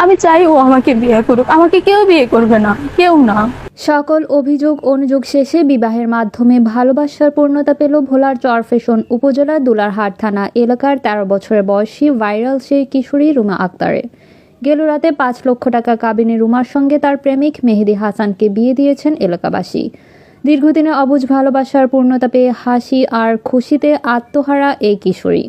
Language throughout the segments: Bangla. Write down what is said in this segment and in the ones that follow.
আমি চাই ও আমাকে বিয়ে করুক, আমাকে কেউ বিয়ে করবে না, কেউ না। সকল অভিযোগ অনুযোগ শেষে বিবাহের মাধ্যমে ভালোবাসার পূর্ণতা পেল ভোলার চরফ্যাশন উপজেলার দুলারহাট থানা এলাকার 13 বছরের বয়সী ভাইরাল সেই কিশোরী রুমা আক্তারের। গেল রাতে 5 লক্ষ টাকা কাবিনে রুমার সঙ্গে তার প্রেমিক মেহেদী হাসানকে বিয়ে দিয়েছেন এলাকাবাসী। দীর্ঘদিনের অবুঝ ভালোবাসার পূর্ণতা পেয়ে হাসি আর খুশিতে আত্মহারা এই কিশোরী।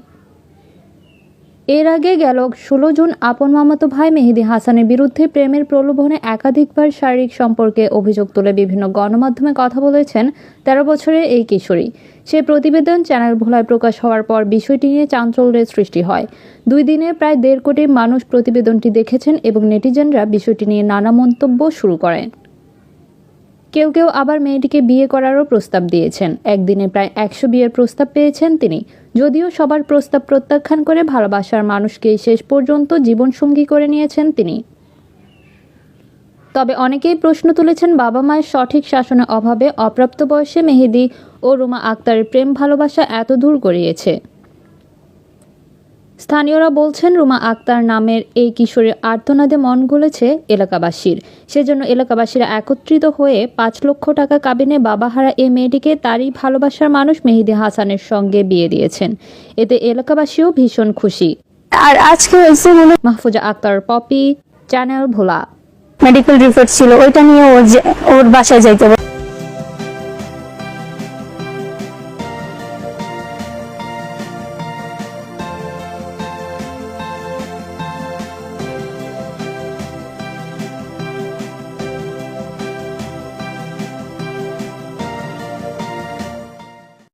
এর আগে গেল 16 জুন আপন মামাতো ভাই মেহেদী হাসানের বিরুদ্ধে প্রেমের প্রলোভনে একাধিকবার শারীরিক সম্পর্কে অভিযোগ তুলে বিভিন্ন গণমাধ্যমে কথা বলেছেন 13 বছরের এই কিশোরী। সেই প্রতিবেদন চ্যানেল ভোলায় প্রকাশ হওয়ার পর বিষয়টি নিয়ে চাঞ্চল্যের সৃষ্টি হয়। 2 দিনে প্রায় 1.5 কোটি মানুষ প্রতিবেদনটি দেখেছেন এবং নেটিজেনরা বিষয়টি নিয়ে নানা মন্তব্য শুরু করেন। কেউ কেউ আবার মেয়েটিকে বিয়ে করারও প্রস্তাব দিয়েছেন। একদিনে প্রায় 100 বিয়ের প্রস্তাব পেয়েছেন তিনি। যদিও সবার প্রস্তাব প্রত্যাখ্যান করে ভালোবাসার মানুষকে শেষ পর্যন্ত জীবনসঙ্গী করে নিয়েছেন তিনি। তবে অনেকেই প্রশ্ন তুলেছেন বাবা মায়ের সঠিক শাসনের অভাবে অপ্রাপ্ত বয়সে মেহেদী ও রুমা আক্তারের প্রেম ভালোবাসা এত দূর গড়িয়েছে। স্থানীয়রা বলছেন রুমা আক্তার নামের এই কিশোরীর আর্তনাদে মন গলেছে এলাকাবাসীর। সেজন্য এলাকাবাসীরা একত্রিত হয়ে 5 লক্ষ টাকা কাবিনে বাবাহারা এই মেয়েটিকে তারই ভালোবাসার মানুষ মেহেদী হাসানের সঙ্গে বিয়ে দিয়েছেন। এতে এলাকাবাসীও ভীষণ খুশি। আর আজকে হয়েছে মাহফুজা আক্তার, পপি, চ্যানেল ভোলা। মেডিকেল রিপোর্ট ছিল, ওইটা নিয়ে ওর বাসায় যাইতে